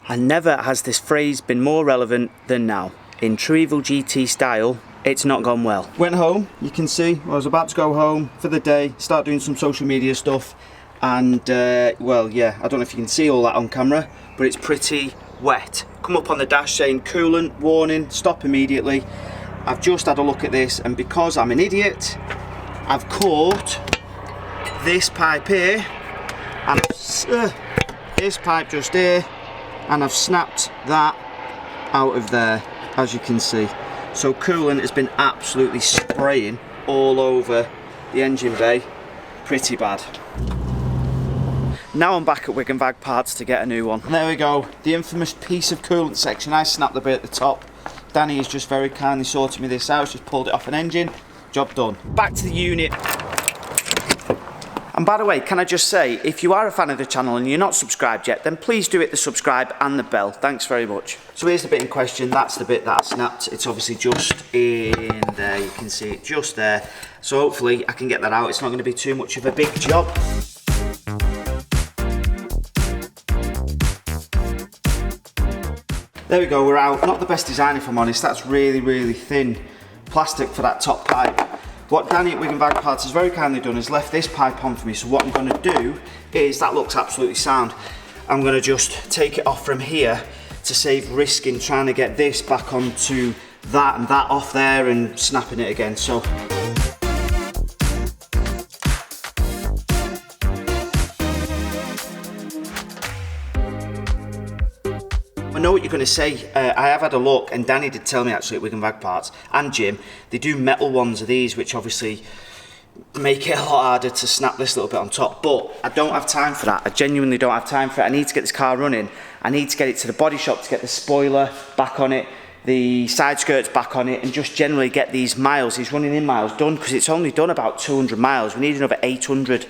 And never has this phrase been more relevant than now. In true Evil GT style, it's not gone well. Went home, you can see, I was about to go home for the day, start doing some social media stuff, and well, yeah, I don't know if you can see all that on camera, but it's pretty wet. Come up on the dash saying coolant, warning, stop immediately. I've just had a look at this, and because I'm an idiot, I've caught this pipe here, and this pipe just here, and I've snapped that out of there, as you can see. So coolant has been absolutely spraying all over the engine bay, pretty bad. Now I'm back at Wigan Bag Parts to get a new one. And there we go, the infamous piece of coolant section. I snapped the bit at the top. Danny has just very kindly sorted me this out, just pulled it off an engine, job done. Back to the unit. And by the way, can I just say, if you are a fan of the channel and you're not subscribed yet, then please do hit the subscribe and the bell. Thanks very much. So here's the bit in question. That's the bit that I snapped. It's obviously just in there. You can see it just there. So hopefully I can get that out. It's not going to be too much of a big job. There we go, we're out. Not the best design, if I'm honest. That's really, really thin plastic for that top pipe. What Danny at Wigan Bag Parts has very kindly done is left this pipe on for me. So what I'm going to do is, that looks absolutely sound, I'm going to just take it off from here to save risk in trying to get this back onto that and that off there and snapping it again. So I know what you're going to say. I have had a look, and Danny did tell me actually at Wigan Bag Parts, and Jim, they do metal ones of these, which obviously make it a lot harder to snap this little bit on top, but I don't have time for that. I genuinely don't have time for it. I need to get this car running. I need to get it to the body shop to get the spoiler back on it, the side skirts back on it, and just generally get these miles, these running in miles done, because it's only done about 200 miles. We need another 800.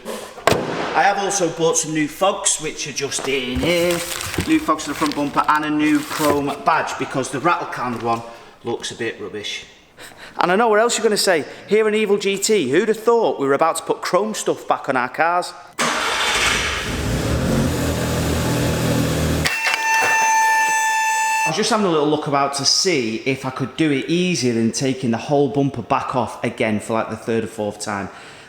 I have also bought some new fogs, which are just in here. New fogs for the front bumper and a new chrome badge, because the rattle can one looks a bit rubbish. And I know what else you're going to say. Here in Evil GT, who'd have thought we were about to put chrome stuff back on our cars? I was just having a little look about to see if I could do it easier than taking the whole bumper back off again for like the third or fourth time.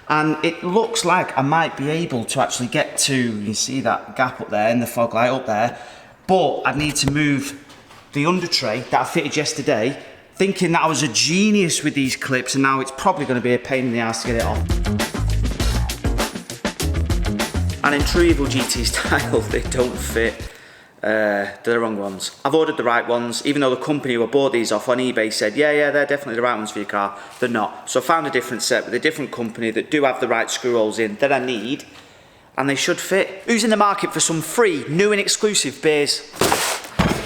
And it looks like I might be able to actually get to, you see that gap up there and the fog light up there, but I'd need to move the under tray that I fitted yesterday, thinking that I was a genius with these clips, and now it's probably going to be a pain in the ass to get it off. And in true Evil GT style, they don't fit. They're the wrong ones. I've ordered the right ones, even though the company who I bought these off on eBay said, yeah, they're definitely the right ones for your car. They're not. So I found a different set with a different company that do have the right screw holes in that I need, and they should fit. Who's in the market for some free, new and exclusive beers?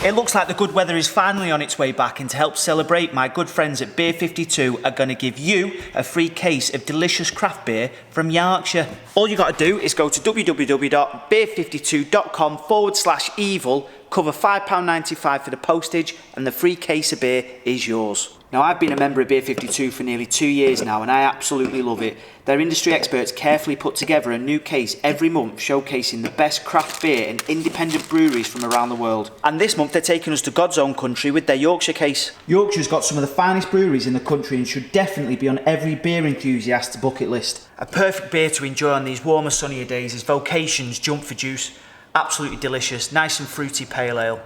It looks like the good weather is finally on its way back, and to help celebrate, my good friends at Beer 52 are going to give you a free case of delicious craft beer from Yorkshire. All you got to do is go to www.beer52.com/evil, cover £5.95 for the postage, and the free case of beer is yours. Now, I've been a member of Beer 52 for nearly 2 years now, and I absolutely love it. Their industry experts carefully put together a new case every month showcasing the best craft beer and independent breweries from around the world. And this month they're taking us to God's own country with their Yorkshire case. Yorkshire's got some of the finest breweries in the country and should definitely be on every beer enthusiast's bucket list. A perfect beer to enjoy on these warmer, sunnier days is Vocation's Jump for Juice. Absolutely delicious, nice and fruity pale ale.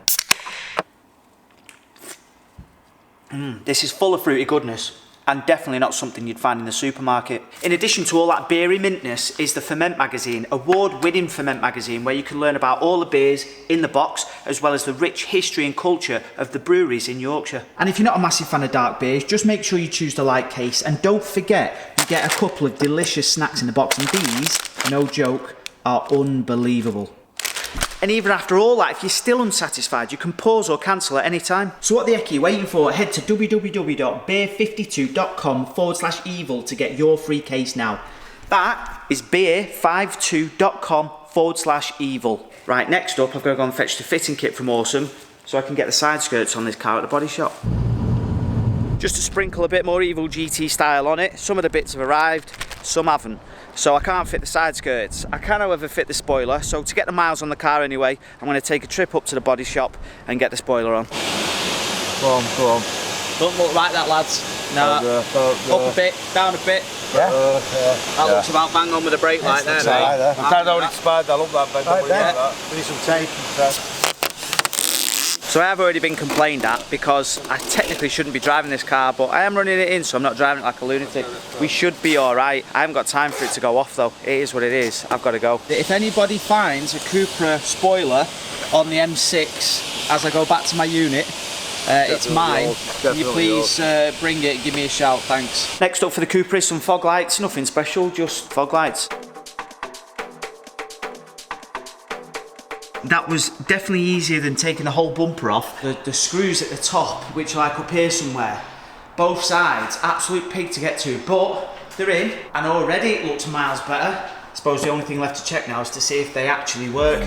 This is full of fruity goodness, and definitely not something you'd find in the supermarket. In addition to all that beery mintness is the Ferment magazine, award-winning Ferment magazine, where you can learn about all the beers in the box, as well as the rich history and culture of the breweries in Yorkshire. And if you're not a massive fan of dark beers, just make sure you choose the light case, and don't forget, you get a couple of delicious snacks in the box, and these, no joke, are unbelievable. And even after all that, if you're still unsatisfied, you can pause or cancel at any time. So what the heck are you waiting for? Head to www.beer52.com/evil to get your free case now. That is beer52.com/evil. Right, next up, I've got to go and fetch the fitting kit from Awesome so I can get the side skirts on this car at the body shop. just to sprinkle a bit more Evil GT style on it. Some of the bits have arrived, some haven't. So I can't fit the side skirts. I can, however, fit the spoiler. So to get the miles on the car anyway, I'm going to take a trip up to the body shop and get the spoiler on. Go on, go on. Don't look like that, lads. No, up a bit, down a bit. Yeah? That looks about bang on with the brake light there, mate. I don't know when it's expired, I love that bend. Right there. We need some tape instead. So I have already been complained at because I technically shouldn't be driving this car, but I am running it in, so I'm not driving it like a lunatic. We should be alright. I haven't got time for it to go off though. It is what it is. I've got to go. If anybody finds a Cupra spoiler on the M6 as I go back to my unit, it's mine. Can you please bring it and give me a shout? Thanks. Next up for the Cupra is some fog lights. Nothing special, just fog lights. That was definitely easier than taking the whole bumper off. The screws at the top, which are like up here somewhere, both sides, absolute pig to get to, but they're in, and already it looks miles better. I suppose the only thing left to check now is to see if they actually work.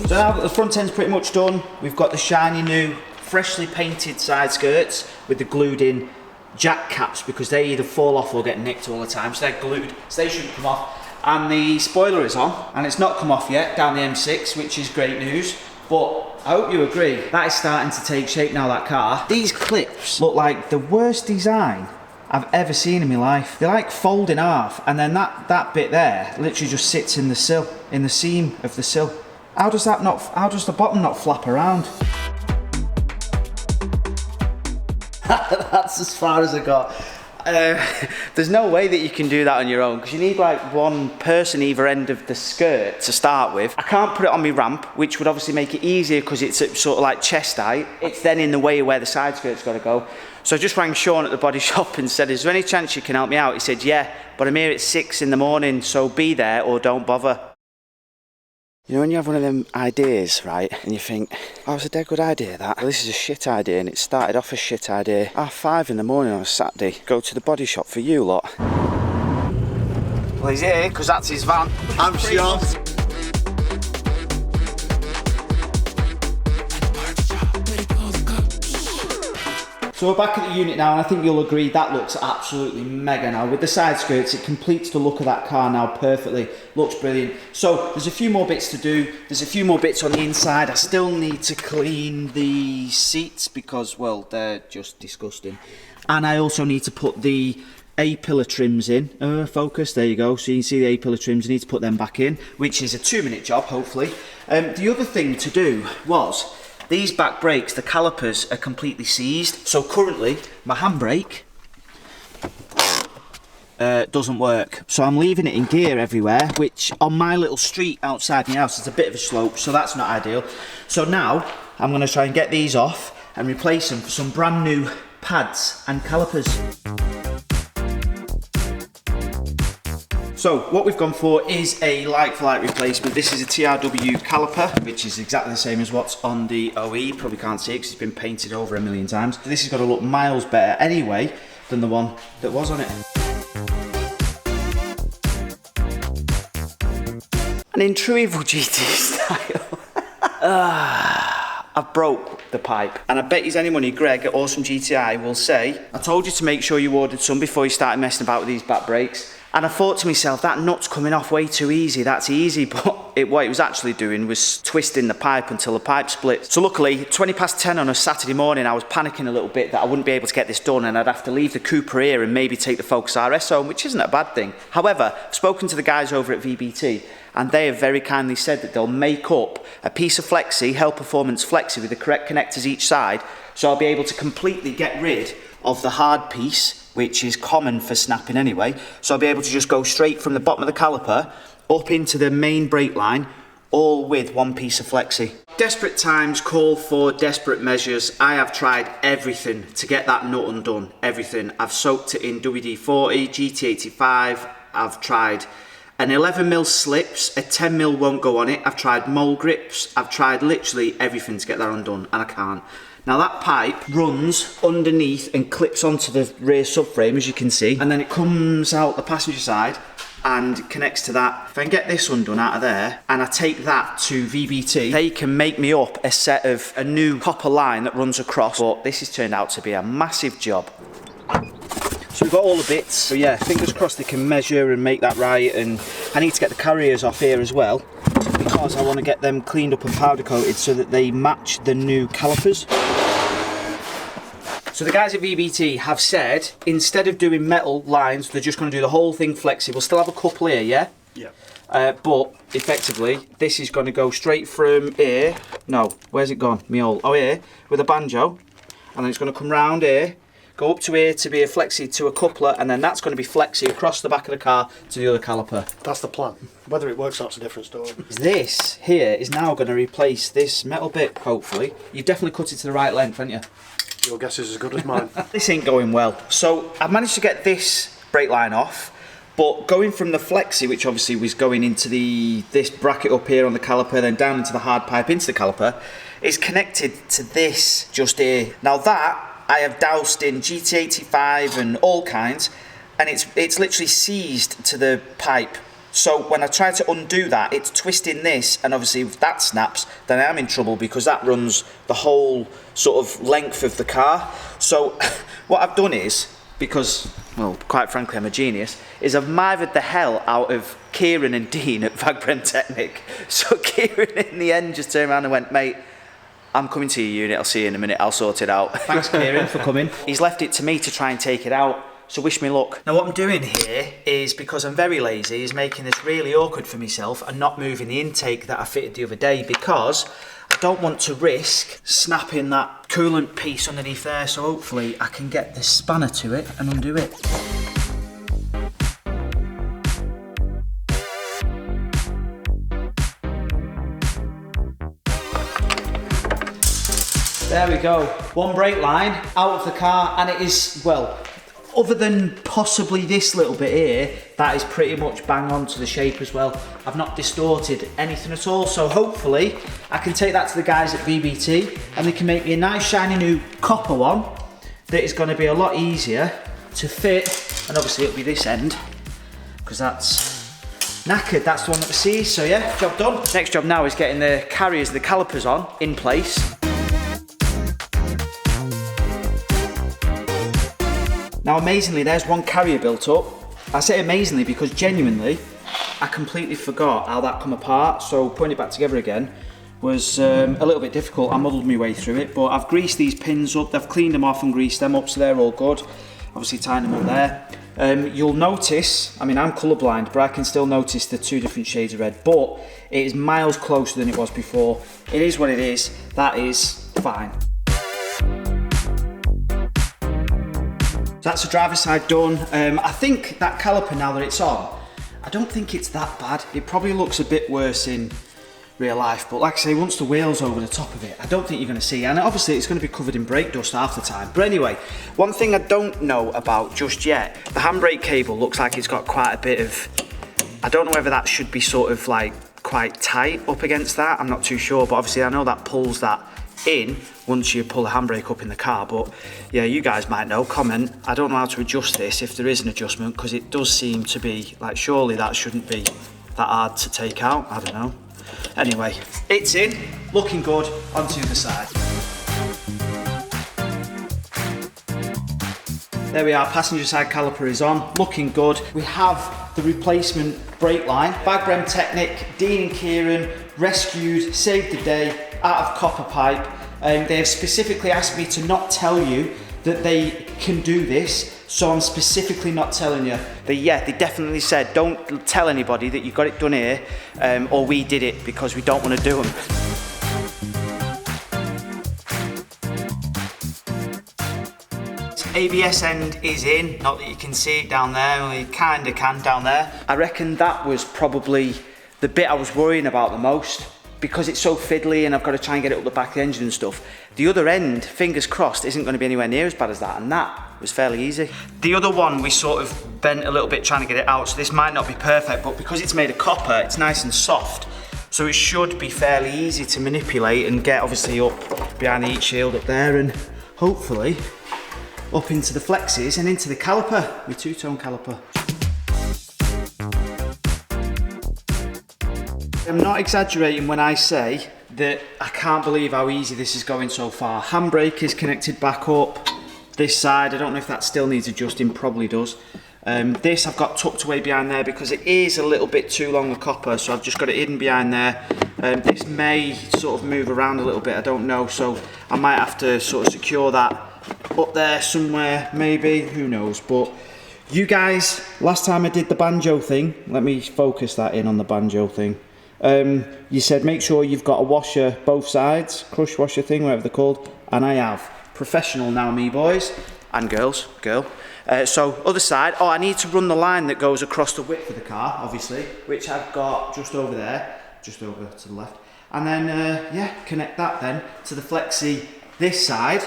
So now that the front end's pretty much done, we've got the shiny new, freshly painted side skirts with the glued in jack caps, because they either fall off or get nicked all the time, so they're glued, so they shouldn't come off. And the spoiler is on, and it's not come off yet down the M6, which is great news. But I hope you agree, that is starting to take shape now, that car. These clips look like the worst design I've ever seen in my life. They like fold in half, and then that bit there literally just sits in the sill, in the seam of the sill. How does the bottom not flap around? That's as far as I got. There's no way that you can do that on your own, because you need like one person either end of the skirt to start with. I can't put it on my ramp, which would obviously make it easier because it's at sort of like chest height. It's then in the way of where the side skirt's got to go. So I just rang Sean at the body shop and said, is there any chance you can help me out? He said, yeah, but I'm here at 6 in the morning, so be there or don't bother. You know when you have one of them ideas, right, and you think, oh, it's a dead good idea that. Well, this is a shit idea, and it started off a shit idea. 5:30 in the morning on a Saturday, go to the body shop for you lot. Well, he's here, because that's his van. I'm Sean. So we're back at the unit now, and I think you'll agree that looks absolutely mega now. With the side skirts, it completes the look of that car now perfectly. Looks brilliant. So there's a few more bits to do. There's a few more bits on the inside. I still need to clean the seats because, well, they're just disgusting. And I also need to put the A-pillar trims in. Focus, there you go. So you can see the A-pillar trims. I need to put them back in, which is a 2-minute job, hopefully. The other thing to do was, these back brakes, the calipers are completely seized. So currently, my handbrake doesn't work. So I'm leaving it in gear everywhere, which on my little street outside my house is a bit of a slope, so that's not ideal. So now I'm going to try and get these off and replace them for some brand new pads and calipers. So what we've gone for is a like-for-like replacement. This is a TRW caliper, which is exactly the same as what's on the OE. You probably can't see it because it's been painted over 1,000,000 times. This has got to look miles better anyway than the one that was on it. And in true Evil GT style, I've broke the pipe. And I bet you any money Greg at Awesome GTI will say, I told you to make sure you ordered some before you started messing about with these back brakes. And I thought to myself, that nut's coming off way too easy, that's easy. But what it was actually doing was twisting the pipe until the pipe split. So luckily, 10:20 on a Saturday morning, I was panicking a little bit that I wouldn't be able to get this done and I'd have to leave the Cupra here and maybe take the Focus RS home, which isn't a bad thing. However, I've spoken to the guys over at VBT and they have very kindly said that they'll make up a piece of flexi, Hell Performance flexi with the correct connectors each side, so I'll be able to completely get rid of the hard piece, which is common for snapping anyway. So I'll be able to just go straight from the bottom of the caliper up into the main brake line, all with one piece of flexi. Desperate times call for desperate measures. I have tried everything to get that nut undone, everything. I've soaked it in WD-40, GT85, I've tried an 11mm slips, a 10mm won't go on it, I've tried mole grips, I've tried literally everything to get that undone, and I can't. Now that pipe runs underneath and clips onto the rear subframe, as you can see, and then it comes out the passenger side and connects to that. If I can get this undone out of there and I take that to VBT, they can make me up a set of a new copper line that runs across. But this has turned out to be a massive job. So we've got all the bits. So yeah, fingers crossed they can measure and make that right. And I need to get the carriers off here as well, because I want to get them cleaned up and powder coated so that they match the new calipers. So the guys at VBT have said, instead of doing metal lines, they're just going to do the whole thing flexi. We'll still have a couple here, yeah? Yeah. But effectively, this is going to go straight from here. No, where's it gone? Here, with a banjo. And then it's going to come round here, go up to here to be a flexi to a coupler, and then that's going to be flexi across the back of the car to the other caliper. That's the plan. Whether it works out's a different story. This here is now going to replace this metal bit, hopefully. You've definitely cut it to the right length, haven't you? Your guess is as good as mine. This ain't going well. So I've managed to get this brake line off, but going from the flexi, which obviously was going into this bracket up here on the caliper, then down into the hard pipe into the caliper, is connected to this just here. Now that I have doused in GT85 and all kinds, and it's literally seized to the pipe. So when I try to undo that, it's twisting this, and obviously if that snaps, then I am in trouble, because that runs the whole sort of length of the car. So what I've done is, because, well, quite frankly, I'm a genius, is I've mithered the hell out of Kieran and Dean at Vagbrem Technic. So Kieran in the end just turned around and went, mate, I'm coming to your unit, I'll see you in a minute, I'll sort it out. Thanks Kieran for coming. He's left it to me to try and take it out. So wish me luck. Now what I'm doing here is, because I'm very lazy, is making this really awkward for myself and not moving the intake that I fitted the other day, because I don't want to risk snapping that coolant piece underneath there. So hopefully I can get the spanner to it and undo it. There we go. One brake line out of the car, and it is, well, other than possibly this little bit here, that is pretty much bang on to the shape as well. I've not distorted anything at all, so hopefully I can take that to the guys at VBT and they can make me a nice shiny new copper one that is going to be a lot easier to fit. And obviously it'll be this end, because that's knackered, that's the one that was seized. So yeah, job done. Next job now is getting the carriers, the calipers on in place. Now amazingly, there's one carrier built up. I say amazingly because genuinely, I completely forgot how that come apart. So putting it back together again was a little bit difficult. I muddled my way through it, but I've greased these pins up. They've cleaned them off and greased them up, so they're all good. Obviously tying them up there. You'll notice, I mean, I'm colourblind, but I can still notice the two different shades of red, but it is miles closer than it was before. It is what it is. That is fine. So that's the driver's side done. I think that caliper, now that it's on, I don't think it's that bad. It probably looks a bit worse in real life, but like I say, once the wheel's over the top of it, I don't think you're going to see. And obviously it's going to be covered in brake dust half the time. But anyway, one thing I don't know about just yet, the handbrake cable looks like it's got quite a bit of, I don't know whether that should be sort of like quite tight up against that. I'm not too sure, but obviously I know that pulls that in once you pull the handbrake up in the car. But yeah, you guys might know, comment. I don't know how to adjust this, if there is an adjustment, because it does seem to be like, surely that shouldn't be that hard to take out. I don't know. Anyway, it's in, looking good. Onto the side. There we are, passenger side caliper is on, looking good. We have the replacement brake line. Vagbrem Technic, Dean and Kieran rescued, saved the day out of copper pipe. They have specifically asked me to not tell you that they can do this, so I'm specifically not telling you. But yeah, they definitely said don't tell anybody that you got it done here, or we did it, because we don't want to do them. ABS end is in, not that you can see it down there, well, you kinda can down there. I reckon that was probably the bit I was worrying about the most, because it's so fiddly and I've got to try and get it up the back of the engine and stuff. The other end, fingers crossed, isn't going to be anywhere near as bad as that, and that was fairly easy. The other one, we sort of bent a little bit trying to get it out, so this might not be perfect, but because it's made of copper, it's nice and soft, so it should be fairly easy to manipulate and get obviously up behind the heat shield up there, and hopefully up into the flexes and into the caliper, my two-tone caliper. I'm not exaggerating when I say that I can't believe how easy this is going so far. Handbrake is connected back up. This side, I don't know if that still needs adjusting, probably does. This I've got tucked away behind there because it is a little bit too long a copper, so I've just got it hidden behind there. This may sort of move around a little bit, I don't know, so I might have to sort of secure that up there somewhere, maybe, who knows. But you guys, last time I did the banjo thing, let me focus that in on the banjo thing. You said make sure you've got a washer both sides, crush washer thing, whatever they're called, and I have. Professional now, me boys and girls, so other side. Oh, I need to run the line that goes across the width of the car, obviously, which I've got just over there, just over to the left, and then yeah, connect that then to the flexi this side,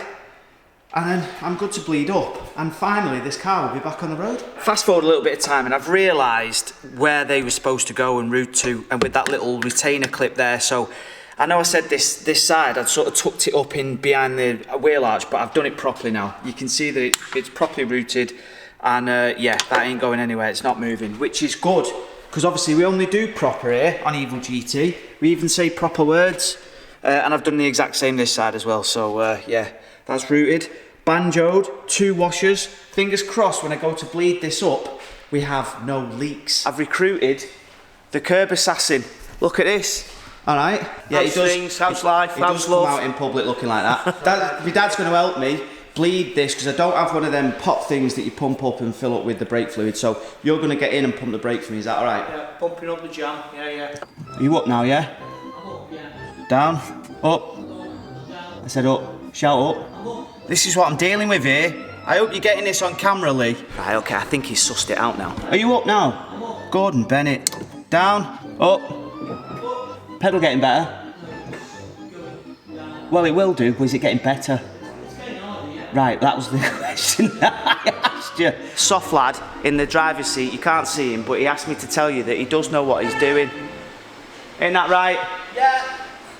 and then I'm good to bleed up, and finally this car will be back on the road. Fast forward a little bit of time and I've realised where they were supposed to go and route to, and with that little retainer clip there. So I know I said this side, I'd sort of tucked it up in behind the wheel arch, but I've done it properly now. You can see that it's properly routed, and yeah, that ain't going anywhere, it's not moving, which is good, because obviously we only do proper here on Evil GT. We even say proper words, and I've done the exact same this side as well, so yeah, that's routed. Banjoed, 2 washers. Fingers crossed when I go to bleed this up, we have no leaks. I've recruited the curb assassin. Look at this. All right. Yeah, how's things, how's life, how's love? Come out in public looking like that. My dad's going to help me bleed this because I don't have one of them pop things that you pump up and fill up with the brake fluid. So you're going to get in and pump the brake for me. Is that all right? Yeah, pumping up the jam. Yeah. Are you up now? Yeah. I'm up. Yeah. Down. Up. I said up. Shout up. I'm up. This is what I'm dealing with here. I hope you're getting this on camera, Lee. Right. Okay. I think he's sussed it out now. Are you up now? I'm up. Gordon Bennett. Down. Up. Pedal getting better? Well, it will do, but is it getting better? It's getting harder, yeah. Right, that was the question I asked you. Soft lad in the driver's seat, you can't see him, but he asked me to tell you that he does know what he's doing. Ain't that right? Yeah.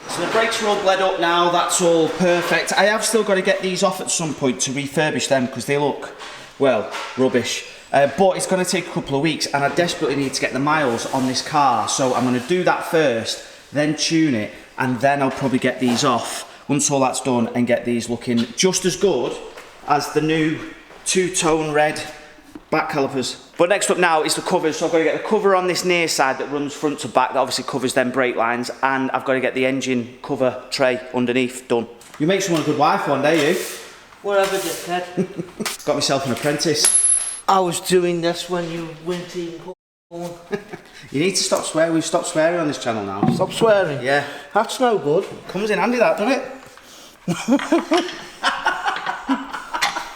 So the brakes are all bled up now, that's all perfect. I have still got to get these off at some point to refurbish them because they look, well, rubbish. But it's going to take a couple of weeks and I desperately need to get the miles on this car. So I'm going to do that first, then tune it, and then I'll probably get these off once all that's done and get these looking just as good as the new two-tone red back calipers. But next up now is the covers. So I've got to get the cover on this near side that runs front to back, that obviously covers them brake lines, and I've got to get the engine cover tray underneath done. You make someone a good wife one day, you. Whatever, dickhead. Got myself an apprentice. I was doing this when you weren't even born. You need to stop swearing. We've stopped swearing on this channel now. Stop swearing? Yeah. That's no good. Comes in handy, that, doesn't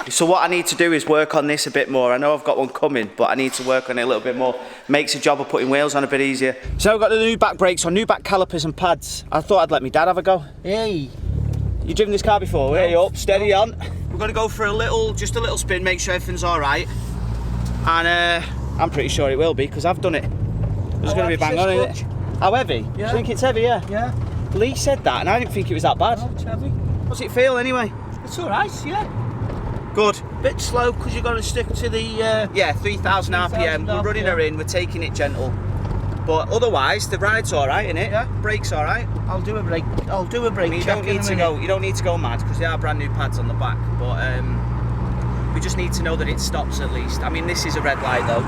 it? So what I need to do is work on this a bit more. I know I've got one coming, but I need to work on it a little bit more. Makes the job of putting wheels on a bit easier. So I've got the new back brakes on, new back calipers and pads. I thought I'd let my dad have a go. Hey. You driven this car before? Hey, up, steady on. We're going to go for just a little spin, make sure everything's all right. And I'm pretty sure it will be, because I've done it. There's going to be a bang on it. How heavy? Yeah. I think it's heavy, yeah. Yeah. Lee said that, and I didn't think it was that bad. No, it's heavy. What's it feel anyway? It's all right, yeah. Good. Bit slow because you've got to stick to the... Yeah, 3,000 RPM. We're running her in, we're taking it gentle. But otherwise, the ride's all right, innit? Yeah. Brake's all right. I'll do a brake You don't need to go. You don't need to go mad because they are brand new pads on the back. But we just need to know that it stops at least. I mean, this is a red light though.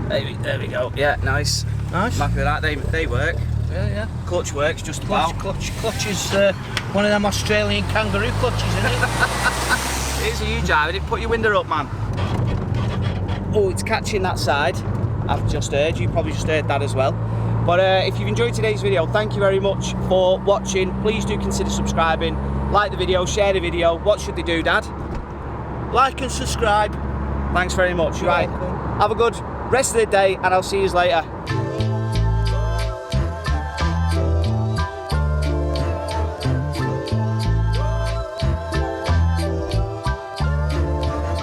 There we go. Yeah, nice. Nice. Happy with that. They work. Yeah. Clutch works just about. Clutch is one of them Australian kangaroo clutches, isn't it? Here's a you driving it. Put your window up, man. Oh, it's catching that side. I've just heard. You probably just heard that as well. But if you've enjoyed today's video, thank you very much for watching. Please do consider subscribing. Like the video, share the video. What should they do, Dad? Like and subscribe. Thanks very much. You're right. welcome. Have a good rest of the day, and I'll see you later.